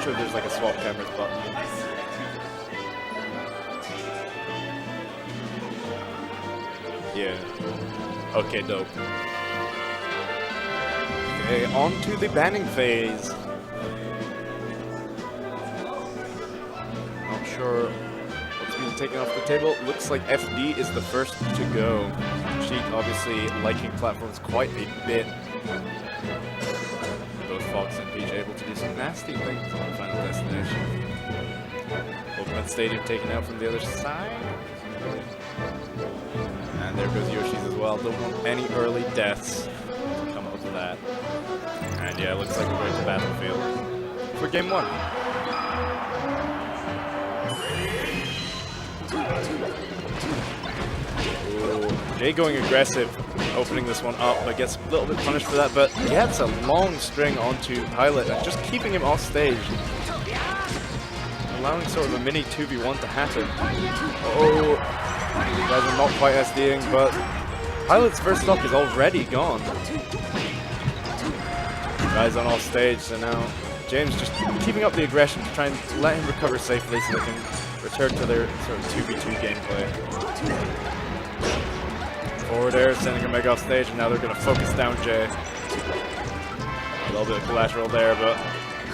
sure there's like a swap cameras button. Yeah. Okay, dope. Okay, on to the banning phase. Not sure what's being taken off the table. Looks like FD is the first to go. Sheik obviously liking platforms quite a bit. Both Fox and Peach able to do some nasty things on Final Destination. Ultimate Stadium taken out from the other side. And there goes Yoshi's as well. Don't want any early deaths to come of that. And yeah, it looks like we're going to Battlefield for game 1. Ooh, Jayy going aggressive, opening this one up, but gets a little bit punished for that, but gets a long string onto Pilot and just keeping him off stage. Allowing sort of a mini 2v1 to happen. Oh, you guys are not quite SDing, but Pilot's first stock is already gone. Ryzon off stage, so now James just keeping up the aggression to try and let him recover safely so they can return to their sort of 2v2 gameplay. Forward air, sending a Mega off stage, and now they're going to focus down Jayy. A little bit of collateral there, but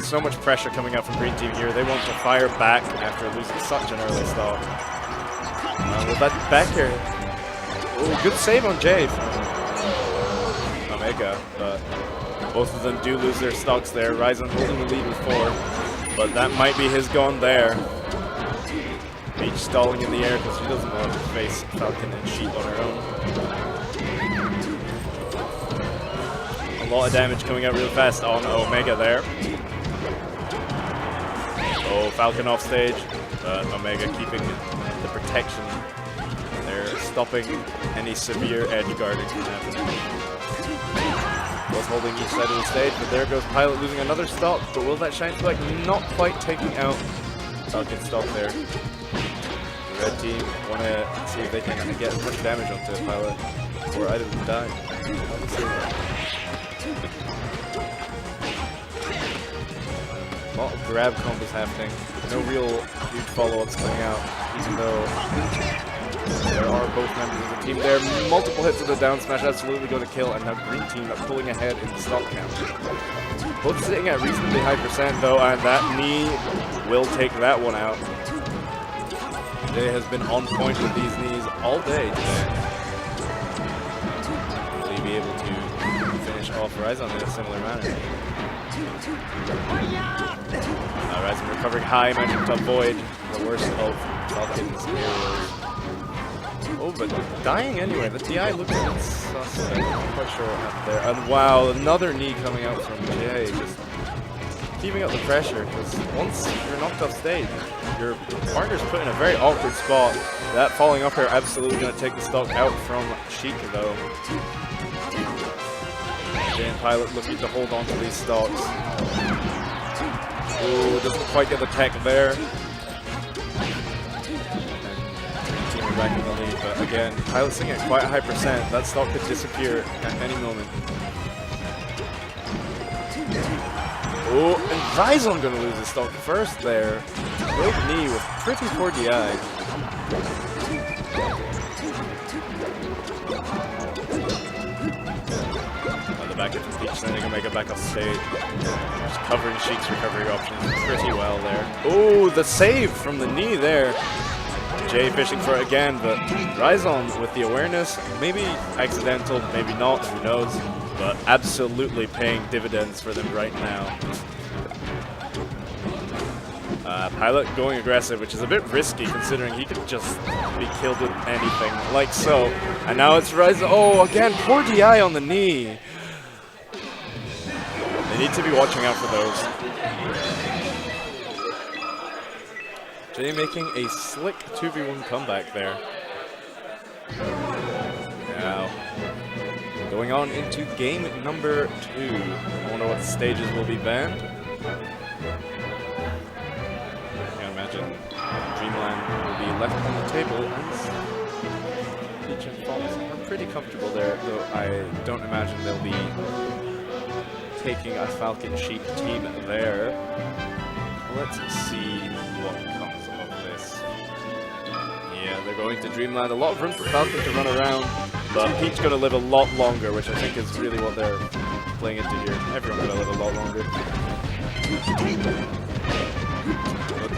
so much pressure coming out from Green Team here. They want to fire back after losing such an early stock. With that back here, ooh, good save on Jayy from Omega, but both of them do lose their stocks there. Ryzon holding the lead with 4, but that might be his gone there. Peach stalling in the air because she doesn't want to face Falcon and Sheep on her own. A lot of damage coming out really fast on Omega there. Oh, Falcon off stage, but Omega keeping the protection. They're stopping any severe edge guarding from happening. Both holding each side of the stage, but there goes Pilot losing another stock, but will that shine spike not quite taking out Falcon stock there. The red team want to see if they can get as much damage onto Pilot or either of them die. A lot of grab combos happening. No real huge follow-ups coming out, even though there are both members of the team there. Multiple hits of the down smash, absolutely going to kill, and now Green Team are pulling ahead in the stock count. Both sitting at reasonably high percent though, and that knee will take that one out. Jayy has been on point with these knees all day today. Will he be able to finish off Ryzon in a similar manner? Ryzon recovering high, managing to avoid the worst of Falcon's arrows. Oh, but dying anyway. The DI looks a bit suspect. I'm not quite sure what happened there. And wow, another knee coming out from Jayy. Just keeping up the pressure, because once you're knocked off stage, your partner's put in a very awkward spot. That falling up here absolutely going to take the stock out from Sheik though. Jayy and Pilot looking to hold on to these stocks. Ooh, doesn't quite get the tech there. Back in the lead, but again, Pilot sitting at quite a high percent. That stock could disappear at any moment. Oh, and Ryzon gonna lose his stock first there. Big knee with pretty poor DI. On the back end from Peach, sending Omega back off stage. Just covering Sheik's recovery options pretty well there. Oh, the save from the knee there. Jayy fishing for it again, but Ryzon with the awareness, maybe accidental, maybe not, who knows, but absolutely paying dividends for them right now. Pilot going aggressive, which is a bit risky considering he could just be killed with anything, like so. And now it's Ryzon. Oh, again, poor DI on the knee. They need to be watching out for those. Jayy making a slick 2v1 comeback there. Now, going on into game number 2. I wonder what stages will be banned. I can't imagine Dreamland will be left on the table as Peach and Fox are pretty comfortable there, though I don't imagine they'll be taking a Falcon Sheep team there. let's see what comes of this. Yeah, they're going to Dreamland. A lot of room for Falcon to run around, but Peach going to live a lot longer, which I think is really what they're playing into here. Everyone going to live a lot longer.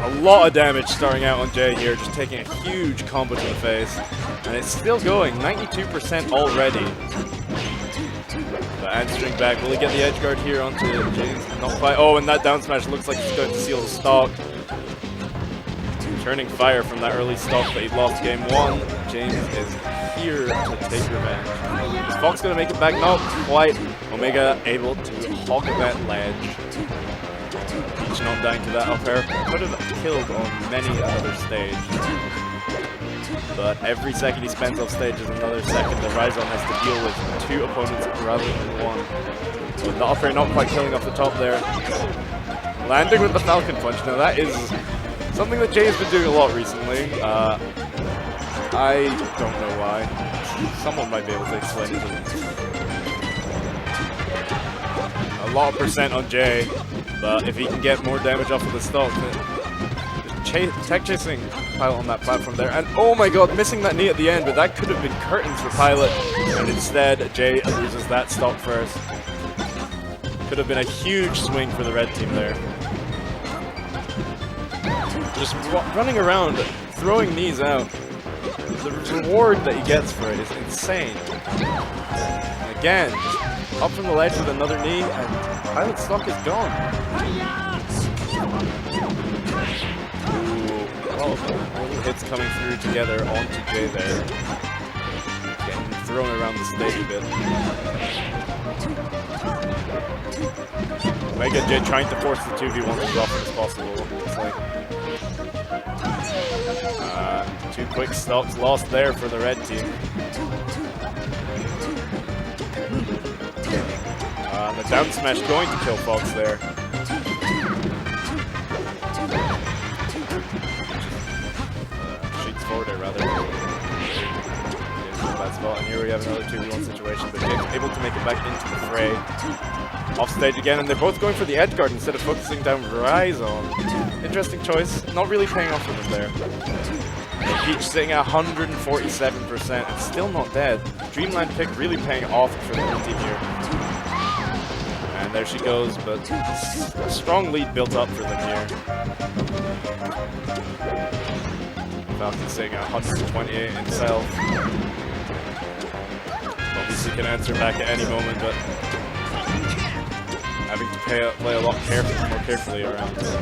A lot of damage starting out on Jayy here, just taking a huge combo to the face. And it's still going, 92% already. But answering back, will he get the edge guard here onto James? Not quite. Oh, and that down smash looks like it's going to seal the stock. Turning fire from that early stock that he lost game 1. James is here to take revenge. Is Fox going to make it back? Not quite. Omega able to hog that ledge. Peach not dying to that up air. Could have killed on many another stage. But every second he spends off stage is another second that Ryzon has to deal with 2 opponents rather than 1. So the up air not quite killing off the top there. Landing with the Falcon Punch. Now that is something that Jay's been doing a lot recently. I don't know why. Someone might be able to explain it to me. A lot of percent on Jayy, but if he can get more damage off of the stock, tech chasing Pilot on that platform there, and oh my god, missing that knee at the end, but that could have been curtains for Pilot, and instead Jayy loses that stock first. Could have been a huge swing for the red team there. Just running around, throwing knees out. The reward that he gets for it is insane. And again, just up from the ledge with another knee, and Pilot's stock is gone. All the hits coming through together onto Jayy there. Getting thrown around the stage a bit. Omega and Jayy trying to force the 2v1 as often as possible. It's like 2 quick stops lost there for the red team. The down smash going to kill Fox there. Rather. Bad spot, and here we have another 2v1 situation, but Jay's able to make it back into the fray. Off stage again, and they're both going for the edge guard instead of focusing down Ryzon. Interesting choice, not really paying off for them there. Peach sitting at 147% and still not dead. Dreamland pick really paying off for the green team here. And there she goes, but a strong lead built up for them here. Falcon sitting at 128 himself. Obviously can answer back at any moment, but having to play a lot more carefully around their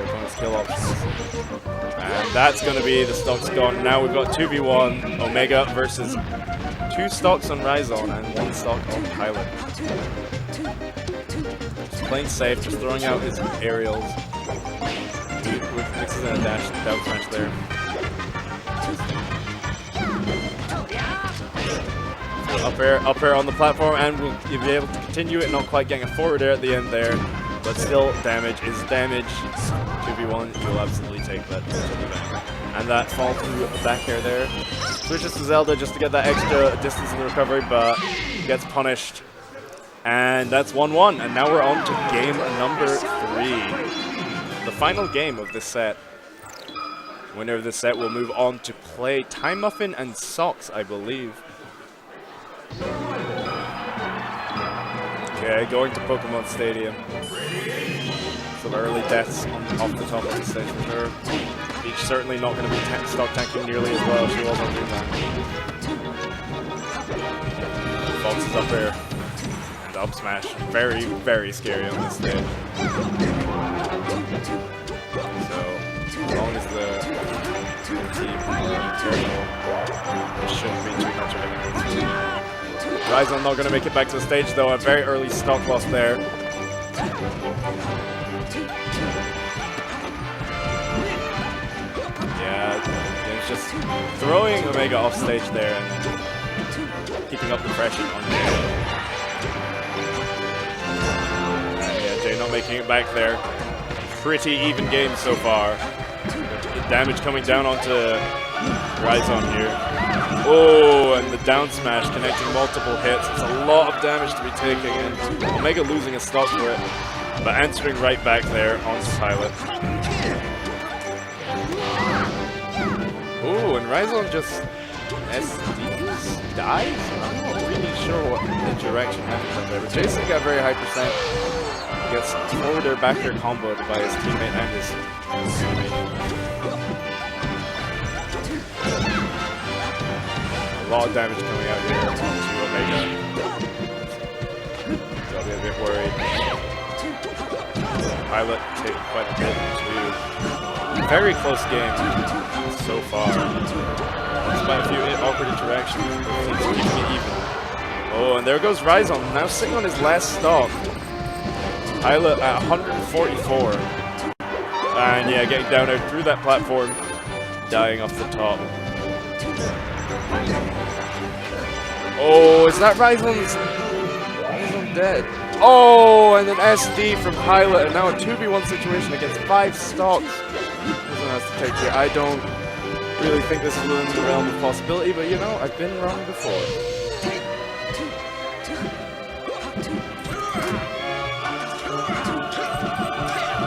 opponent's kill options. And that's going to be the stocks gone. Now we've got 2v1, Omega versus 2 stocks on Ryzon and 1 stock on Pilot. Just playing safe, just throwing out his aerials. Mixes in a dash, down smash there. Up air on the platform, and you'll be able to continue it, not quite getting a forward air at the end there, but still damage is damage. 2v1, you'll absolutely take that. And that fall through the back air there. Switches to Zelda just to get that extra distance in the recovery, but gets punished. And that's 1-1, and now we're on to game number 3. The final game of this set. Winner of this set will move on to play Time Muffin and Socks, I believe. Okay, going to Pokemon Stadium. Some early deaths off the top of the stage for sure. Peach certainly not going to be stock tanking nearly as well. She wasn't doing that. Fox is up there. And up smash. Very, very scary on this stage. So, as long as the team is careful, there shouldn't be too much of anything. Ryzon not going to make it back to the stage though, a very early stock loss there. Yeah, it's just throwing Omega off stage there and keeping up the pressure on Jayy. Yeah, Jayy not making it back there. Pretty even game so far. The damage coming down onto Ryzon here. Oh, and the down smash connecting multiple hits. It's a lot of damage to be taking, and Omega losing a stock for it. But answering right back there on Pilot. Ooh, and Ryzon just SDs? Dies? I'm not really sure what interaction happens there, but Jason got very high percent. He gets forward or back air comboed by his teammate and his teammate. A lot of damage coming out here to Omega. Gotta be a bit worried. Pilot taking quite a bit too. Very close game so far. Despite a few awkward interactions, it seems to keep me even. Oh, and there goes Ryzon, now sitting on his last stock. Pilot at 144. And yeah, getting down there through that platform, dying off the top. Oh, is that Ryzon's dead? Oh, and an SD from Pilot, and now a 2v1 situation against 5 stocks. Ryzon has to take here. I don't really think this is within the realm of possibility, but you know, I've been wrong before.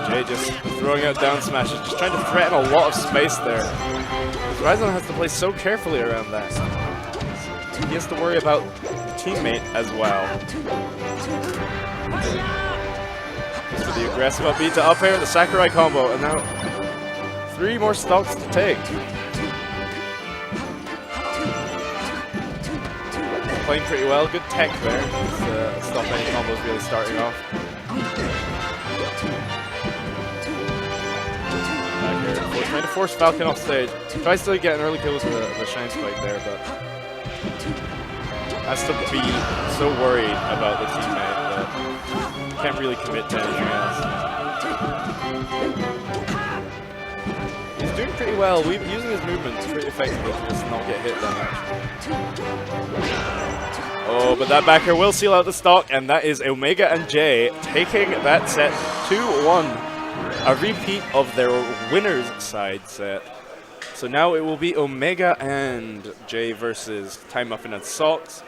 Jayy just throwing out down smashes, just trying to threaten a lot of space there. Ryzon has to play so carefully around that. He has to worry about the teammate as well. So the aggressive up B to up air, the Sakurai combo, and now 3 more stocks to take. Playing pretty well, good tech there. Stop any combos really starting off. Back here, trying to force Falcon off stage. Tries to get an early kill with the Shine Spike there, but has to be so worried about the teammate that can't really commit to anything else. He's doing pretty well. We're using his movements pretty effectively to just not get hit that much. Oh, but that backer will seal out the stock, and that is Omega and Jayy taking that set 2-1. A repeat of their winner's side set. So now it will be Omega and Jayy versus Time Muffin and Socks.